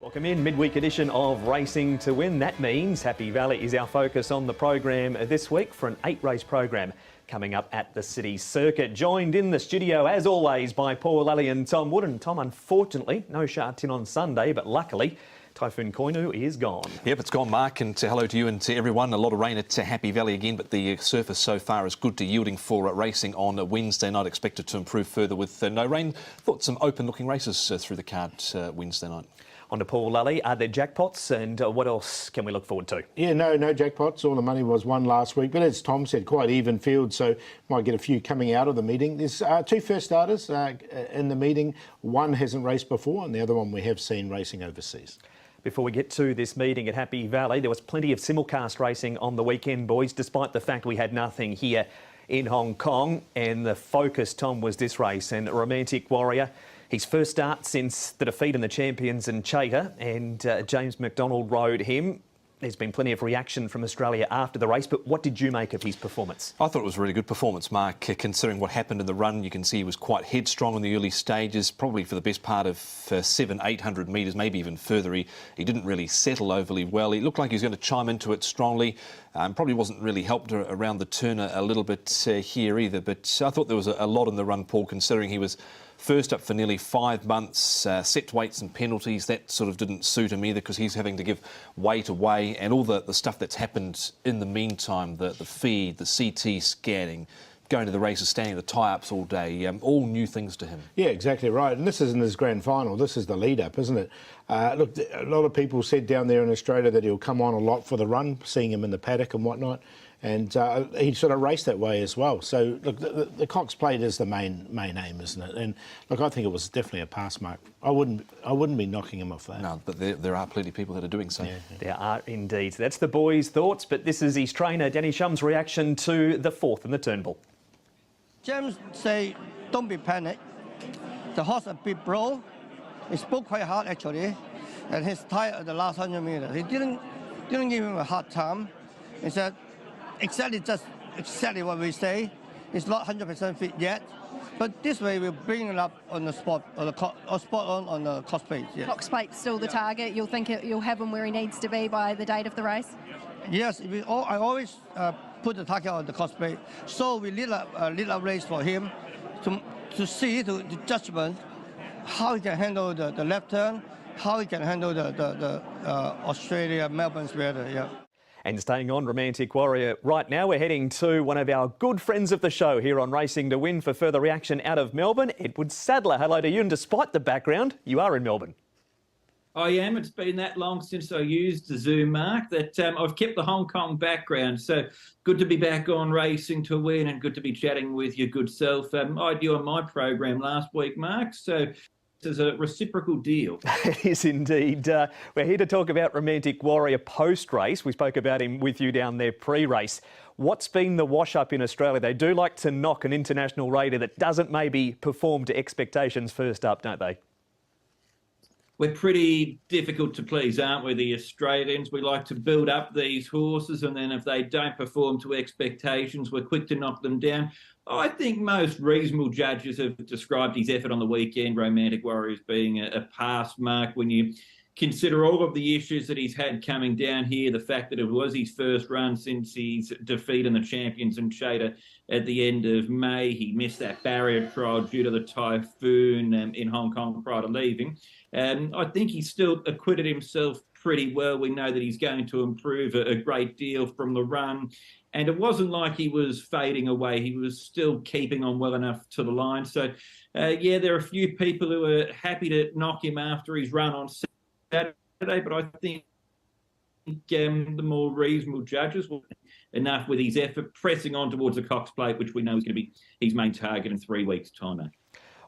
Welcome in, midweek edition of Racing to Win. That means Happy Valley is our focus on the program this week for an 8-race program coming up at the City Circuit. Joined in the studio, as always, by Paul Lally and Tom Wood. And Tom, unfortunately, no Sha Tin on Sunday, but luckily, Typhoon Koinu is gone. Yep, it's gone, Mark, and hello to you and to everyone. A lot of rain at Happy Valley again, but the surface so far is good to yielding for racing on Wednesday night. Expected to improve further with no rain. Thought some open-looking races through the card Wednesday night. On to Paul Lally. Are there jackpots, and what else can we look forward to? Yeah, no jackpots. All the money was won last week, but as Tom said, quite even field, so might get a few coming out of the meeting. There's two first starters in the meeting. One hasn't raced before, and the other one we have seen racing overseas. Before we get to this meeting at Happy Valley, there was plenty of simulcast racing on the weekend, boys, despite the fact we had nothing here in Hong Kong. And the focus, Tom, was this race, and Romantic Warrior. His first start since the defeat in the Champions in Chater, and James McDonald rode him. There's been plenty of reaction from Australia after the race, but what did you make of his performance? I thought it was a really good performance, Mark, considering what happened in the run. You can see he was quite headstrong in the early stages, probably for the best part of 700-800 metres, maybe even further. He didn't really settle overly well. He looked like he was going to chime into it strongly. Probably wasn't really helped around the turn a little bit here either, but I thought there was a lot in the run, Paul, considering he was first up for nearly 5 months, set weights and penalties. That sort of didn't suit him either because he's having to give weight away, and all the stuff that's happened in the meantime, the feed, the CT scanning, going to the races, standing the tie-ups all day, all new things to him. Yeah, exactly right. And this isn't his grand final. This is the lead-up, isn't it? Look, a lot of people said down there in Australia that he'll come on a lot for the run, seeing him in the paddock and whatnot. And he sort of raced that way as well. So, look, the Cox Plate is the main aim, isn't it? And, look, I think it was definitely a pass mark. I wouldn't be knocking him off that. No, but there are plenty of people that are doing so. Yeah. There are indeed. That's the boys' thoughts, but this is his trainer, Danny Shum's reaction to the fourth in the Turnbull. James say, don't be panicked. The horse a bit broke. He spoke quite hard, actually. And he's tired at the last 100 metres. He didn't give him a hard time. He said, exactly what we say. It's not 100% fit yet, but this way we'll bring it up on the spot, on the Cox Plate. Yes. Cox Plate still the target. You'll think you'll have him where he needs to be by the date of the race. Yes, I always put the target on the Cox Plate. So we lead a race for him to see the judgment, how he can handle the left turn, how he can handle the Australia Melbourne's weather. Yeah. And staying on Romantic Warrior right now, we're heading to one of our good friends of the show here on Racing to Win for further reaction out of Melbourne. Edward Sadler, hello to you. And despite the background, you are in Melbourne. I am. It's been that long since I used the Zoom, Mark, that I've kept the Hong Kong background. So good to be back on Racing to Win and good to be chatting with your good self. I had you on my program last week, Mark, so this is a reciprocal deal. It is indeed. We're here to talk about Romantic Warrior post-race. We spoke about him with you down there pre-race. What's been the wash-up in Australia? They do like to knock an international raider that doesn't maybe perform to expectations first up, don't they? We're pretty difficult to please, aren't we, the Australians? We like to build up these horses, and then if they don't perform to expectations, we're quick to knock them down. I think most reasonable judges have described his effort on the weekend, Romantic Warrior, as being a pass mark when you consider all of the issues that he's had coming down here, the fact that it was his first run since his defeat in the Champions in Chater at the end of May. He missed that barrier trial due to the typhoon in Hong Kong prior to leaving. I think he still acquitted himself pretty well. We know that he's going to improve a great deal from the run. And it wasn't like he was fading away. He was still keeping on well enough to the line. So, yeah, there are a few people who are happy to knock him after his run on Saturday, but I think the more reasonable judges will enough with his effort pressing on towards the Cox Plate, which we know is going to be his main target in 3 weeks' time.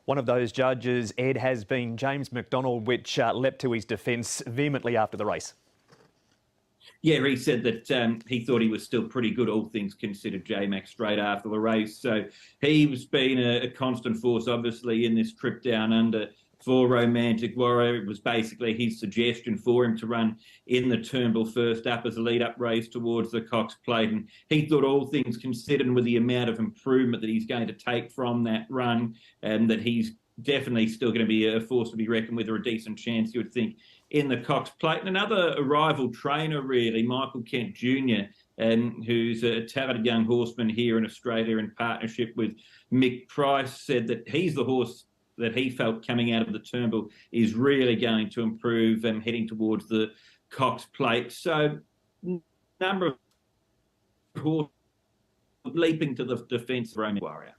One of those judges, Ed, has been James McDonald, which leapt to his defence vehemently after the race. Yeah, he said that he thought he was still pretty good, all things considered, J-Mac, straight after the race. So he's been a constant force, obviously, in this trip down under for Romantic Warrior. It was basically his suggestion for him to run in the Turnbull first up as a lead-up race towards the Cox Plate. And he thought, all things considered, and with the amount of improvement that he's going to take from that run, and that he's definitely still going to be a force to be reckoned with, or a decent chance, you would think, in the Cox Plate. And another arrival trainer, really, Michael Kent Jr., who's a talented young horseman here in Australia in partnership with Mick Price, said that he's the horse that he felt coming out of the Turnbull is really going to improve heading towards the Cox Plate. So, number of horses leaping to the defence of Romantic Warrior.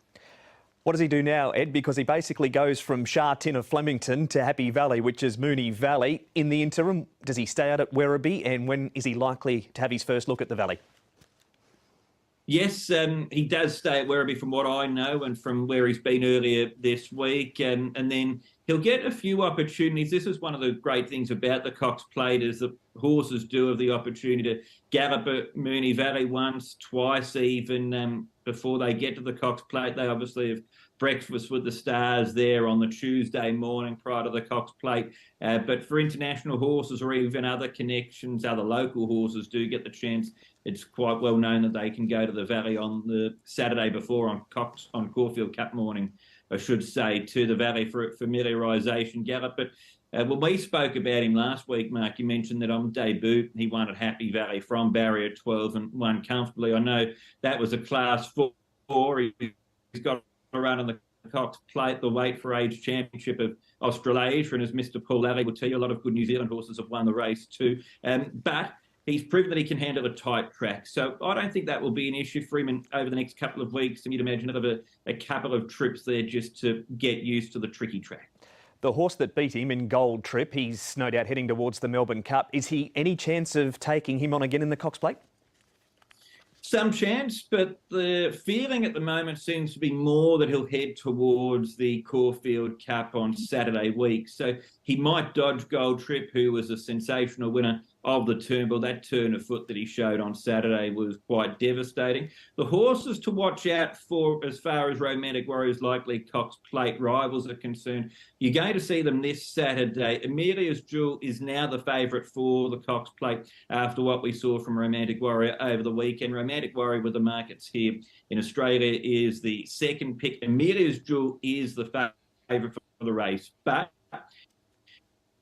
What does he do now, Ed? Because he basically goes from Shah Tin of Flemington to Happy Valley, which is Moonee Valley. In the interim, does he stay out at Werribee, and when is he likely to have his first look at the Valley? Yes, he does stay at Werribee from what I know and from where he's been earlier this week. And then he'll get a few opportunities. This is one of the great things about the Cox Plate, is that horses do have the opportunity to gallop at Moonee Valley once, twice even before they get to the Cox Plate. They obviously have breakfast with the stars there on the Tuesday morning prior to the Cox Plate. But for international horses or even other connections, other local horses do get the chance. It's quite well known that they can go to the Valley on the Saturday before on Caulfield Cup morning, I should say, to the Valley for familiarisation gallop. But when we spoke about him last week, Mark, you mentioned that on debut he won at Happy Valley from barrier 12 and won comfortably. I know that was a Class 4. He's got a run on the Cox Plate, the Weight for Age Championship of Australasia, and as Mr. Paul Lally will tell you, a lot of good New Zealand horses have won the race too. But he's proven that he can handle a tight track. So I don't think that will be an issue for him over the next couple of weeks. And you'd imagine he'll have a couple of trips there just to get used to the tricky track. The horse that beat him in Gold Trip, he's no doubt heading towards the Melbourne Cup. Is he any chance of taking him on again in the Cox Plate? Some chance, but the feeling at the moment seems to be more that he'll head towards the Caulfield Cup on Saturday week. So he might dodge Gold Trip, who was a sensational winner of the Turnbull. That turn of foot that he showed on Saturday was quite devastating. The horses to watch out for as far as Romantic Warrior's likely Cox Plate rivals are concerned, you're going to see them this Saturday. Amelia's Jewel is now the favourite for the Cox Plate after what we saw from Romantic Warrior over the weekend. Romantic Warrior with the markets here in Australia is the second pick. Amelia's Jewel is the favourite for the race, but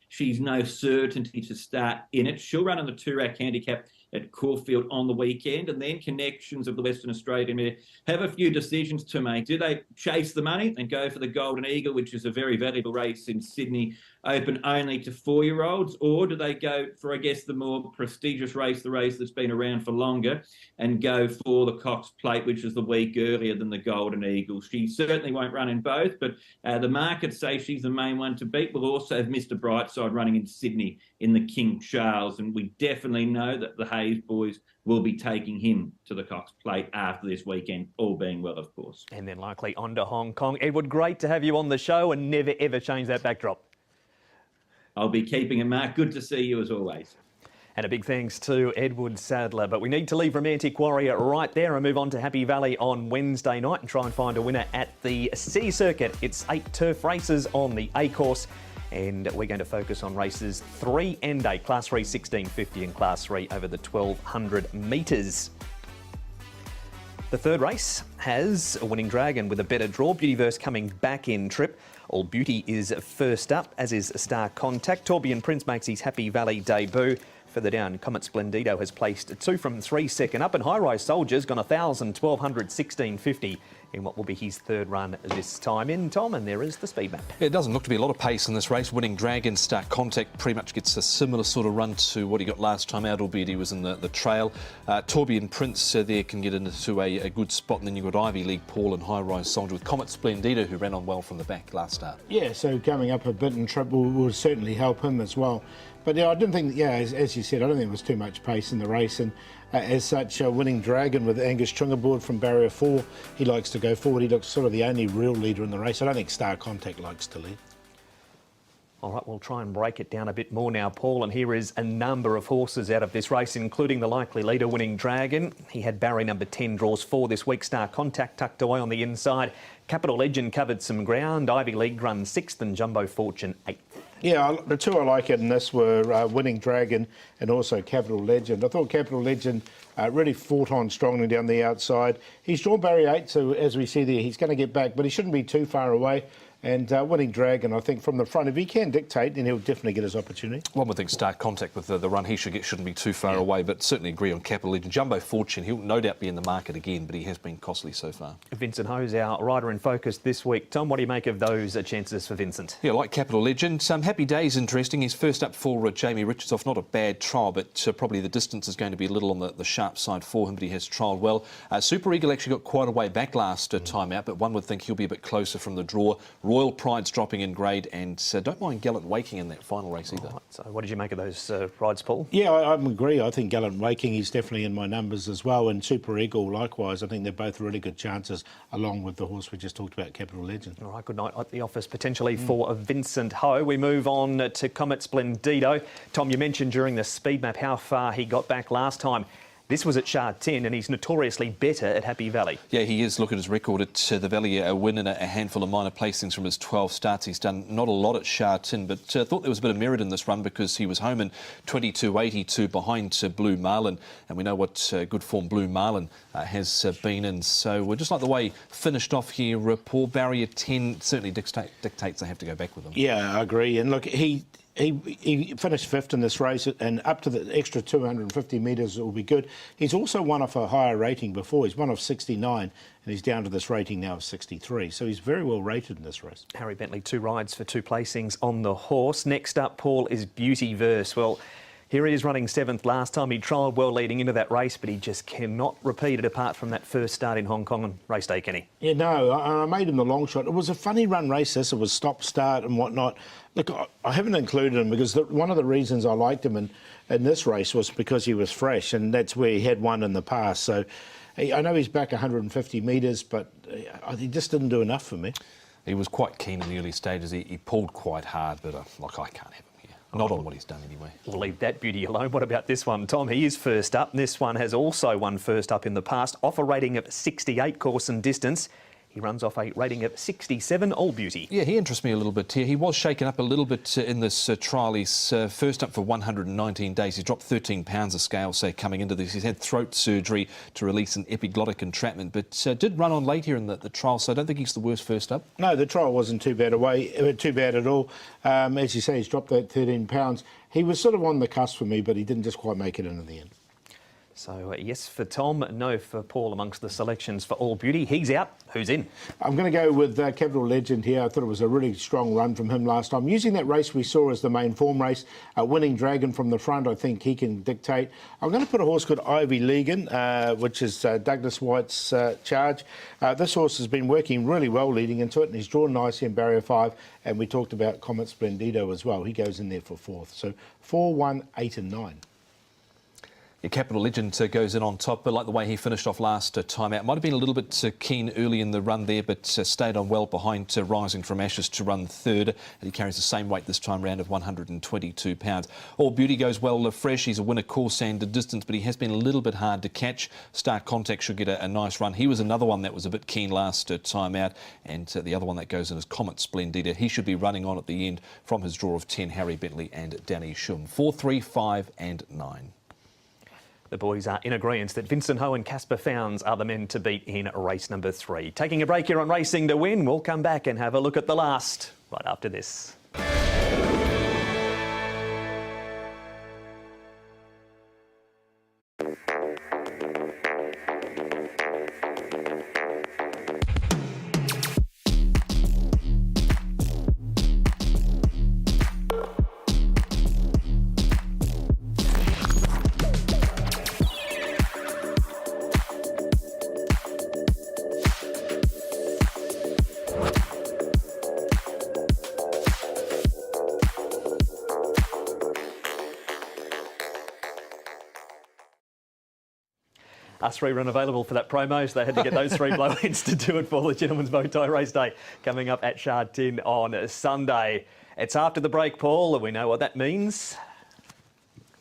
she's no certainty to start in it. She'll run on the 2-rack handicap at Caulfield on the weekend, and then connections of the Western Australian Mare have a few decisions to make. Do they chase the money and go for the Golden Eagle, which is a very valuable race in Sydney, open only to 4-year-olds, or do they go for, I guess, the more prestigious race, the race that's been around for longer, and go for the Cox Plate, which is the week earlier than the Golden Eagle? She certainly won't run in both, but the markets say she's the main one to beat. We'll also have Mr. Brightside running in Sydney in the King Charles, and we definitely know that the Hayes boys will be taking him to the Cox Plate after this weekend, all being well, of course. And then likely on to Hong Kong. Edward, great to have you on the show, and never ever change that backdrop. I'll be keeping it, Mark. Good to see you as always. And a big thanks to Edward Sadler. But we need to leave Romantic Warrior right there and move on to Happy Valley on Wednesday night and try and find a winner at the City Circuit. It's 8 turf races on the A course, and we're going to focus on races 3 and 8, Class 3 1650 and Class 3 over the 1200 metres. The third race has a winning dragon with a better draw. Beautyverse coming back in trip. All Beauty is first up, as is Star Contact. Torbian Prince makes his Happy Valley debut. Further down, Comet Splendido has placed 2 from 3 second up, and High Rise Soldier's gone 1,000, 1,200, 1650 in what will be his third run this time in, Tom, and there is the speed map. It doesn't look to be a lot of pace in this race. Winning Dragon, Star Contact pretty much gets a similar sort of run to what he got last time out, albeit he was in the trail. Torbian Prince there can get into a good spot, and then you've got Ivy League Paul and High Rise Soldier with Comet Splendido, who ran on well from the back last start. Yeah, so coming up a bit in trouble will certainly help him as well. But yeah, I didn't think, as you said, I don't think there was too much pace in the race. And as such, Winning Dragon with Angus Chung aboard from barrier 4, he likes to go forward. He looks sort of the only real leader in the race. I don't think Star Contact likes to lead. All right, we'll try and break it down a bit more now, Paul. And here is a number of horses out of this race, including the likely leader, Winning Dragon. He had barrier number 10 draws 4 this week. Star Contact tucked away on the inside. Capital Legend covered some ground. Ivy League run 6th and Jumbo Fortune 8th. Yeah, the two I like in this were Winning Dragon and also Capital Legend. I thought Capital Legend really fought on strongly down the outside. He's drawn barrier 8, so as we see there, he's going to get back, but he shouldn't be too far away. And Winning Dragon, I think, from the front, if he can dictate, then he'll definitely get his opportunity. One would think start contact with the run he shouldn't be too far away, but certainly agree on Capital Legend. Jumbo Fortune, he'll no doubt be in the market again, but he has been costly so far. Vincent Ho's our rider in focus this week. Tom, what do you make of those chances for Vincent? Yeah, like Capital Legend. Happy Days interesting. He's first up for Jamie Richardsoff. Not a bad trial, but probably the distance is going to be a little on the sharp side for him, but he has trialled well. Super Eagle actually got quite a way back last time out, but one would think he'll be a bit closer from the draw. Royal Pride's dropping in grade, and don't mind Gallant Waking in that final race either. Right, so what did you make of those rides, Paul? Yeah, I agree. I think Gallant Waking is definitely in my numbers as well, and Super Eagle likewise. I think they're both really good chances, along with the horse we just talked about, Capital Legend. All right, good night at the office potentially for Vincent Ho. We move on to Comet Splendido. Tom, you mentioned during the speed map how far he got back last time. This was at Shard 10, and he's notoriously better at Happy Valley. Yeah, he is. Look at his record at the Valley, a win and a handful of minor placings from his 12 starts. He's done not a lot at Shard 10, but thought there was a bit of merit in this run because he was home in 22.82 behind Blue Marlin, and we know what good form Blue Marlin has been in. So we're just like the way he finished off here. Paul, barrier 10 certainly dictates they have to go back with him. Yeah, I agree. And look, he finished fifth in this race, and up to the extra 250 metres will be good. He's also won off a higher rating before. He's won off 69, and he's down to this rating now of 63. So he's very well rated in this race. Harry Bentley, 2 rides for 2 placings on the horse. Next up, Paul, is Beauty Verse. Well, here he is running 7th last time. He trialled well leading into that race, but he just cannot repeat it apart from that first start in Hong Kong on race day, Kenny. Yeah, no, I made him the long shot. It was a funny run race, this. It was stop-start and whatnot. Look, I haven't included him because one of the reasons I liked him in this race was because he was fresh, and that's where he had won in the past. So I know he's back 150 metres, but he just didn't do enough for me. He was quite keen in the early stages. He pulled quite hard, but like I can't have him here. Not on what he's done anyway. We'll leave that beauty alone. What about this one, Tom? He is first up. This one has also won first up in the past, off a rating of 68 course and distance. He runs off a rating of 67, All Beauty. Yeah, he interests me a little bit here. He was shaken up a little bit in this trial. He's first up for 119 days. He's dropped 13 pounds of scale, say, coming into this. He's had throat surgery to release an epiglottic entrapment, but did run on late here in the trial, so I don't think he's the worst first up. No, the trial wasn't too bad at all. As you say, he's dropped that 13 pounds. He was sort of on the cusp for me, but he didn't just quite make it into the end. So, yes for Tom, no for Paul amongst the selections for All Beauty. He's out. Who's in? I'm going to go with Capital Legend here. I thought it was a really strong run from him last time. Using that race we saw as the main form race, Winning Dragon from the front, I think he can dictate. I'm going to put a horse called Ivy Legan, which is Douglas White's charge. This horse has been working really well leading into it, and he's drawn nicely in barrier 5. And we talked about Comet Splendido as well. He goes in there for 4th. So 4, 1, 8 and 9. Your Capital Legend goes in on top, but like the way he finished off last time out. Might have been a little bit keen early in the run there, but stayed on well behind Rising from Ashes to run 3rd. And he carries the same weight this time round of 122 pounds. All Beauty goes well fresh. He's a winner course and distance, but he has been a little bit hard to catch. Start Contact should get a nice run. He was another one that was a bit keen last time out, and the other one that goes in is Comet Splendida. He should be running on at the end from his draw of 10, Harry Bentley and Danny Shum. 4, 3, 5 and 9. The boys are in agreement that Vincent Ho and Casper Founds are the men to beat in race number 3. Taking a break here on Racing to Win, we'll come back and have a look at the last right after this. Us 3 run available for that promo, so they had to get those 3 blow-ins to do it for the Gentleman's Bow Tie Race Day coming up at Shard 10 on Sunday. It's after the break, Paul, and we know what that means.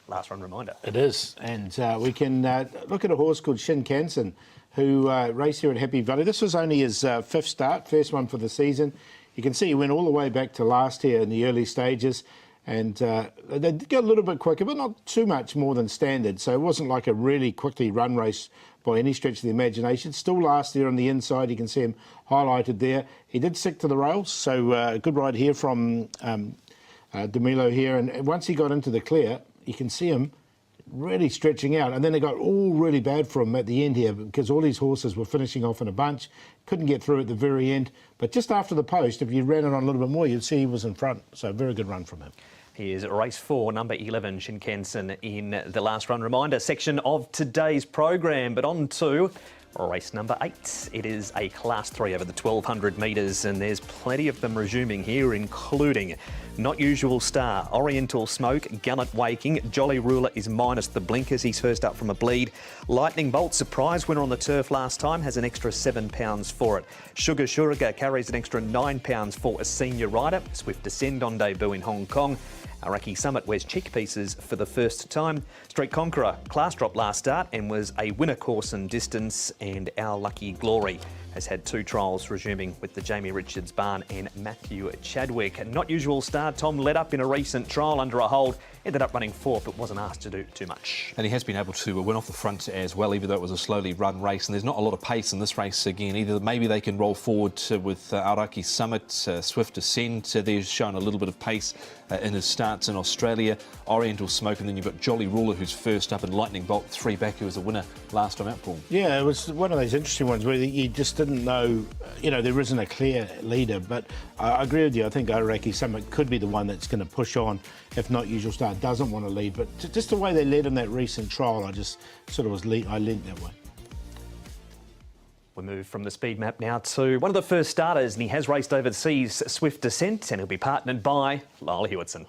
Last run reminder. It is, and we can look at a horse called Shinkansen, who raced here at Happy Valley. This was only his 5th start, first one for the season. You can see he went all the way back to last year in the early stages. And they did get a little bit quicker, but not too much more than standard. So it wasn't like a really quickly run race by any stretch of the imagination. Still last there on the inside. You can see him highlighted there. He did stick to the rails, so a good ride here from DeMilo here. And once he got into the clear, you can see him really stretching out. And then it got all really bad for him at the end here because all these horses were finishing off in a bunch. Couldn't get through at the very end. But just after the post, if you ran it on a little bit more, you'd see he was in front. So a very good run from him. Here's race 4, number 11, Shinkansen in the last run reminder section of today's program. But on to race number 8. It is a Class 3 over the 1,200 metres, and there's plenty of them resuming here, including Not Usual Star, Oriental Smoke, Gallant Waking, Jolly Ruler is minus the blinkers. He's first up from a bleed. Lightning Bolt, surprise winner on the turf last time, has an extra £7 for it. Sugar Sugar carries an extra £9 for a senior rider. Swift Descend on debut in Hong Kong. Araki Summit wears cheek pieces for the first time. Street Conqueror, class drop last start and was a winner course and distance. And Our Lucky Glory has had 2 trials resuming with the Jamie Richards barn and Matthew Chadwick. Not Usual Star, Tom led up in a recent trial under a hold. Ended up running 4th, but wasn't asked to do too much. And he has been able to win off the front as well, even though it was a slowly run race. And there's not a lot of pace in this race again either. Maybe they can roll forward with Aoraki Summit, Swift Ascent. They've shown a little bit of pace in his starts in Australia. Oriental Smoke, and then you've got Jolly Ruler, who's first up, and Lightning Bolt 3 back, who was a winner last time out, Paul. Yeah, it was one of those interesting ones where you just didn't know, there isn't a clear leader. But I agree with you. I think Aoraki Summit could be the one that's going to push on if Not Usual Star doesn't want to lead. But just the way they led in that recent trial, I just sort of I leaned that way. We move from the speed map now to one of the first starters, and he has raced overseas, Swift Descent, and he'll be partnered by Lyle Hewitson.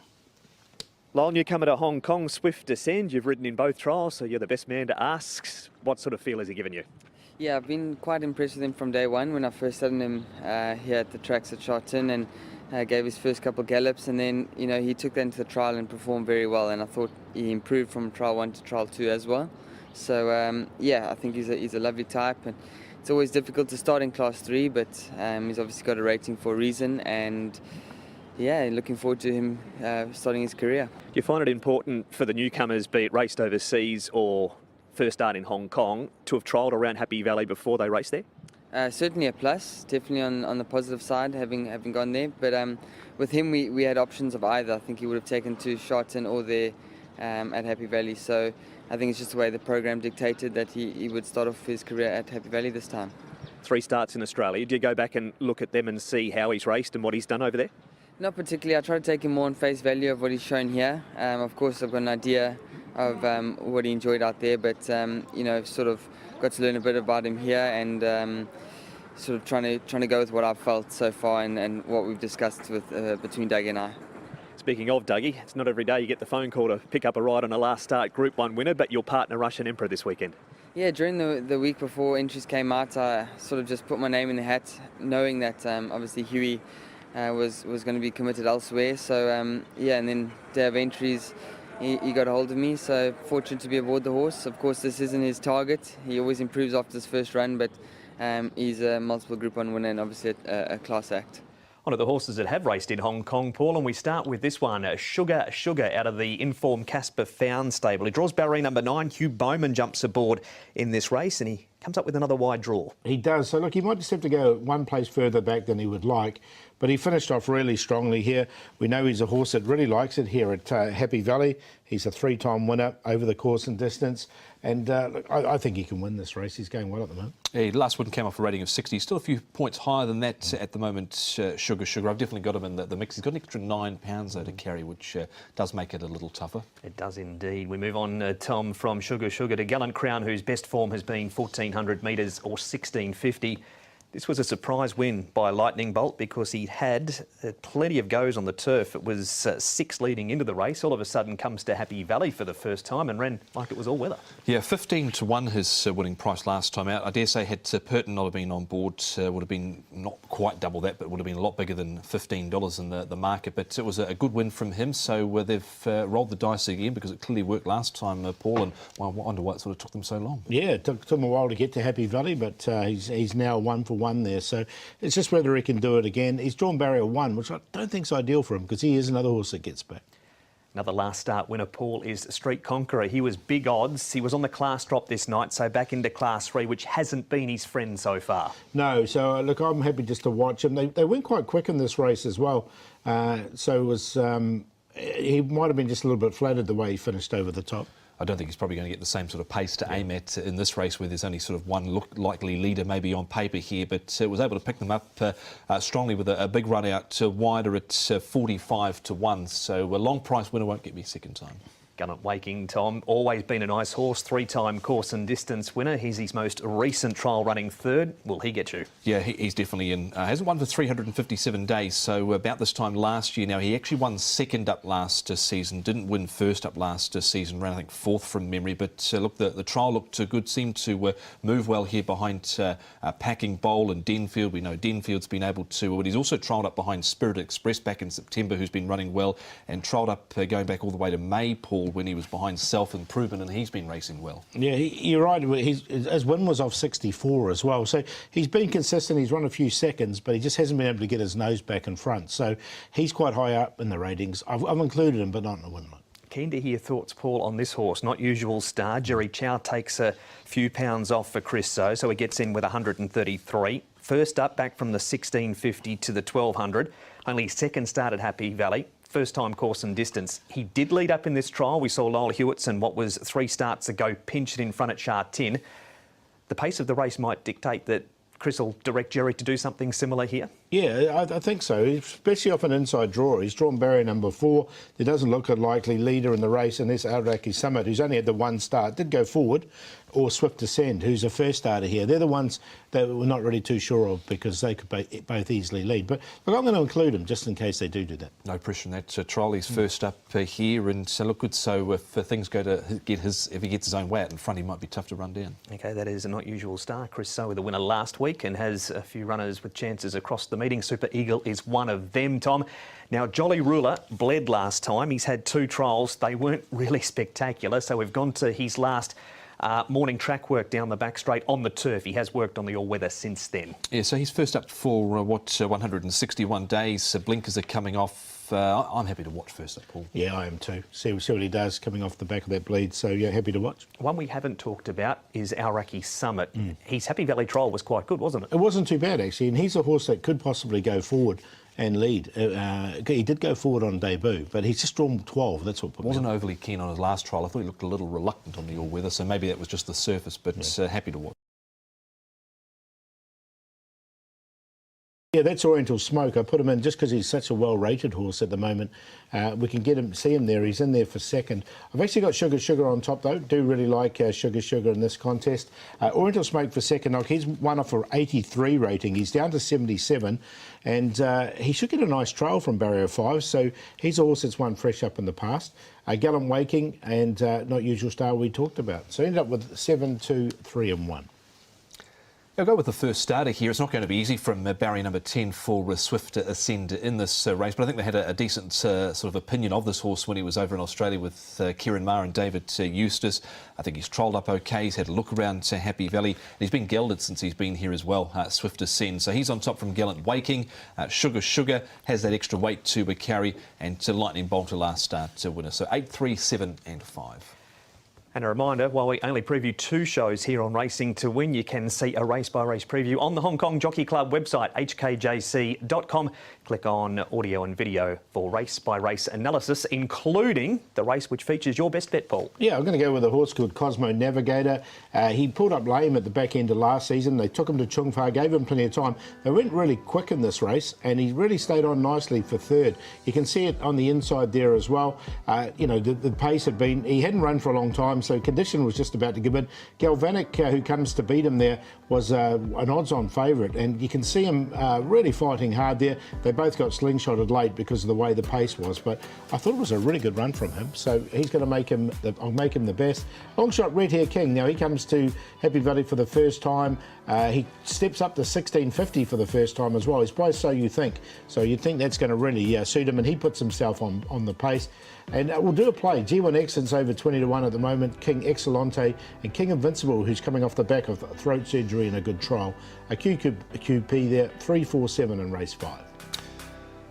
Lyle, newcomer to Hong Kong, Swift Descent. You've ridden in both trials, so you're the best man to ask. What sort of feel has he given you? Yeah, I've been quite impressed with him from day one when I first started him here at the tracks at Sharton, and gave his first couple of gallops, and then he took that into the trial and performed very well, and I thought he improved from trial 1 to trial 2 as well. So yeah, I think he's a lovely type, and it's always difficult to start in Class 3, but he's obviously got a rating for a reason, and yeah, looking forward to him starting his career. Do you find it important for the newcomers, be it raced overseas or first start in Hong Kong, to have trialled around Happy Valley before they race there? Certainly a plus, definitely on the positive side, having gone there. But with him, we had options of either. I think he would have taken to Sharton or there at Happy Valley. So I think it's just the way the program dictated that he would start off his career at Happy Valley this time. 3 starts in Australia. Do you go back and look at them and see how he's raced and what he's done over there? Not particularly. I try to take him more on face value of what he's shown here. Of course, I've got an idea of what he enjoyed out there, but sort of got to learn a bit about him here, and sort of trying to go with what I've felt so far and what we've discussed with between Dougie and I. Speaking of Dougie, it's not every day you get the phone call to pick up a ride on a last start Group 1 winner, but your partner Russian Emperor this weekend. Yeah, during the week before entries came out, I sort of just put my name in the hat, knowing that obviously Huey was going to be committed elsewhere. So yeah, and then day of entries, he got a hold of me, so fortunate to be aboard the horse. Of course, this isn't his target. He always improves after his first run, but he's a multiple Group 1 winner and obviously a class act. One of the horses that have raced in Hong Kong, Paul, and we start with this one, Sugar Sugar, out of the Informed Casper Found stable. He draws barrier number 9. Hugh Bowman jumps aboard in this race, and he comes up with another wide draw. He does. So, look, he might just have to go one place further back than he would like, but he finished off really strongly here. We know he's a horse that really likes it here at Happy Valley. He's a 3-time winner over the course and distance. And look, I think he can win this race. He's going well at the moment. Yeah, last one came off a rating of 60. Still a few points higher than that at the moment, Sugar Sugar. I've definitely got him in the mix. He's got an extra £9 though to carry, which does make it a little tougher. It does indeed. We move on, Tom, from Sugar Sugar to Gallant Crown, whose best form has been 1,400 metres or 1,650. This was a surprise win by Lightning Bolt because he had plenty of goes on the turf. It was 6 leading into the race. All of a sudden comes to Happy Valley for the first time and ran like it was all weather. Yeah, 15-1 his winning price last time out. I dare say had Purton not have been on board, would have been not quite double that, but would have been a lot bigger than $15 in the market. But it was a good win from him. So they've rolled the dice again because it clearly worked last time, Paul, and I wonder why it sort of took them so long. Yeah, it took him a while to get to Happy Valley, but he's now 1 for 1 there. So it's just whether he can do it again. He's drawn barrier 1, which I don't think is ideal for him because he is another horse that gets back. Another last start winner, Paul, is Street Conqueror. He was big odds. He was on the class drop this night, so back into Class 3, which hasn't been his friend so far. No, so look, I'm happy just to watch him. They went quite quick in this race as well. So it was, he might have been just a little bit flattered the way he finished over the top. I don't think he's probably going to get the same sort of pace to aim at in this race, where there's only sort of one likely leader maybe on paper here, but was able to pick them up strongly with a big run out wider at 45 to 1. So a long price winner won't get me second time. Gallant Waking, Tom, always been a nice horse, 3-time course and distance winner. He's his most recent trial running third. Will he get you? Yeah, he's definitely in. Hasn't won for 357 days, so about this time last year. Now, he actually won second up last season, didn't win first up last season, ran I think fourth from memory, but look, the trial looked good, seemed to move well here behind Packing Bowl and Denfield. We know Denfield's been able to, but he's also trialled up behind Spirit Express back in September, who's been running well, and trialled up going back all the way to May, Paul, when he was behind Self-Improvement, and he's been racing well. Yeah, you're right. His win was off 64 as well. So he's been consistent. He's run a few seconds, but he just hasn't been able to get his nose back in front. So he's quite high up in the ratings. I've included him, but not in the win line. Keen to hear thoughts, Paul, on this horse. Not usual star. Jerry Chow takes a few pounds off for Chris So he gets in with 133. First up, back from the 1650 to the 1200. Only second start at Happy Valley. First-time course and distance. He did lead up in this trial. We saw Lyle Hewitson, what was 3 starts ago, pinch it in front at Sha Tin. The pace of the race might dictate that Chris will direct Jerry to do something similar here. Yeah, I think so, especially off an inside draw. He's drawn barrier number 4. There doesn't look a likely leader in the race, and this Aoraki Summit, who's only had the 1 start, did go forward, or Swift Ascend, who's a first starter here. They're the ones that we're not really too sure of, because they could both easily lead. But look, I'm going to include them just in case they do that. No pressure on that. Trolley's first up here, and look good. So if things go to if he gets his own way out in front, he might be tough to run down. OK, that is a not usual star. Chris So, the winner last week, and has a few runners with chances across the meeting. Super Eagle is one of them, Tom. Now, Jolly Ruler bled last time. He's had 2 trials. They weren't really spectacular, so we've gone to his last morning track work down the back straight on the turf. He has worked on the all-weather since then. Yeah, so he's first up for 161 days. Blinkers are coming off. I'm happy to watch first up, Paul. Yeah, I am too. See what he does coming off the back of that bleed. So, yeah, happy to watch. One we haven't talked about is Aoraki Summit. His Happy Valley trial was quite good, wasn't it? It wasn't too bad, actually, and he's a horse that could possibly go forward and lead. He did go forward on debut, but he's just drawn 12. That's what put me Wasn't overly keen on his last trial. I thought he looked a little reluctant on the all-weather, so maybe that was just the surface, but happy to watch. Yeah, that's Oriental Smoke. I put him in just because he's such a well-rated horse at the moment. We can see him there. He's in there for second. I've actually got Sugar Sugar on top, though. Do really like Sugar Sugar in this contest. Oriental Smoke for second. He's won off for 83 rating. He's down to 77, and he should get a nice trail from barrier 5. So he's a horse that's won fresh up in the past. Gallant Waking and Not Usual Star we talked about. So ended up with 7, 2, 3 and 1. I'll go with the first starter here. It's not going to be easy from barrier number 10 for Swift Ascend in this race, but I think they had a decent sort of opinion of this horse when he was over in Australia with Kieran Maher and David Eustace. I think he's trolled up okay. He's had a look around Happy Valley, and he's been gelded since he's been here as well, Swift Ascend. So he's on top from Gallant Waking. Sugar Sugar has that extra weight to carry, and to Lightning Bolt a last start winner. So 8, 3, 7 and 5. And a reminder, while we only preview 2 shows here on Racing to Win, you can see a race-by-race preview on the Hong Kong Jockey Club website, hkjc.com. Click on audio and video for race-by-race analysis, including the race which features your best bet, Paul. Yeah, I'm going to go with a horse called Cosmo Navigator. He pulled up lame at the back end of last season. They took him to Chung Fa, gave him plenty of time. They went really quick in this race, and he really stayed on nicely for third. You can see it on the inside there as well. You know, the pace had been... He hadn't run for a long time, so condition was just about to give in. Galvanic, who comes to beat him there, was an odds-on favourite, and you can see him really fighting hard there. They both got slingshotted late because of the way the pace was, but I thought it was a really good run from him, so he's going to make him I'll make him the best. Long shot Red Hair King. Now he comes to Happy Valley for the first time. He steps up to 1650 for the first time as well. He's priced So You Think, so you'd think that's going to really suit him, and he puts himself on the pace. And we'll do a play. G1 Excellence over 20 to 1 at the moment. King Excellente and King Invincible, who's coming off the back of throat surgery and a good trial. A QP there, 3, 4, 7 in race 5.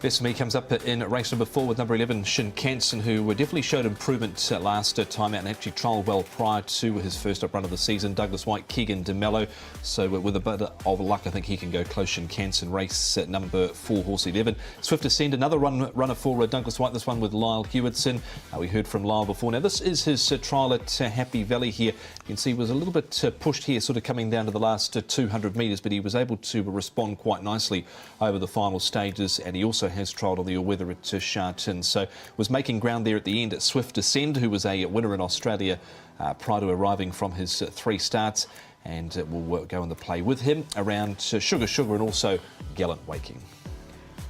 Best of Me comes up in race number 4 with number 11, Shinkansen, who definitely showed improvement last time out and actually trialled well prior to his first up run of the season. Douglas White, Keegan DeMello. So with a bit of luck, I think he can go close. Shinkansen, race at number 4, horse 11. Swift Ascend, another runner for Douglas White, this one with Lyle Hewitson. We heard from Lyle before. Now, this is his trial at Happy Valley here. You can see he was a little bit pushed here, sort of coming down to the last 200 metres, but he was able to respond quite nicely over the final stages, and he also has trialled on the all-weather at Sha Tin. So was making ground there at the end at Swift Ascend, who was a winner in Australia prior to arriving from his 3 starts, and we'll go in the play with him around Sugar Sugar and also Gallant Waking.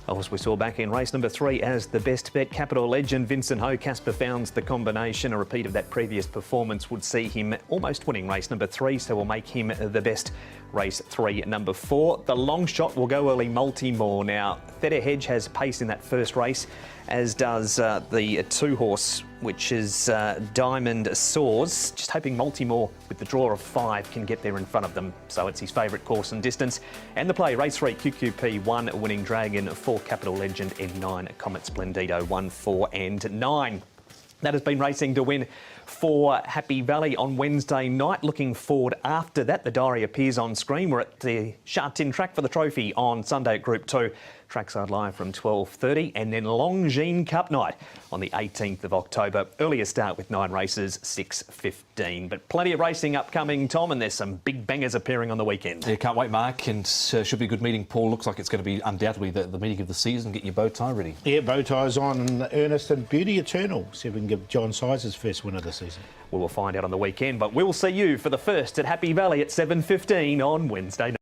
As we saw back in race number 3 as the best bet, Capital Legend Vincent Ho, Casper founds the combination. A repeat of that previous performance would see him almost winning race number 3, so we'll make him the best. Race 3, number 4. The long shot will go early, Multimore. Now, Theta Hedge has pace in that first race, as does the 2-horse, which is Diamond Soars. Just hoping Multimore, with the draw of 5, can get there in front of them. So it's his favourite course and distance. And the play, race 3, QQP 1, Winning Dragon, 4, Capital Legend, and 9, Comet Splendido, 1, 4 and 9. That has been racing to win for Happy Valley on Wednesday night. Looking forward after that, the diary appears on screen. We're at the Sha Tin track for the trophy on Sunday at Group 2. Trackside live from 12:30, and then Longines Cup night on the 18th of October. Earlier start with 9 races, 6:15. But plenty of racing upcoming, Tom, and there's some big bangers appearing on the weekend. Yeah, can't wait, Mark, and should be a good meeting. Paul, looks like it's going to be undoubtedly the meeting of the season. Get your bow tie ready. Yeah, bow ties on, Ernest and Beauty Eternal. See if we can give John Size his first win of the season. We will find out on the weekend, but we'll see you for the first at Happy Valley at 7:15 on Wednesday night.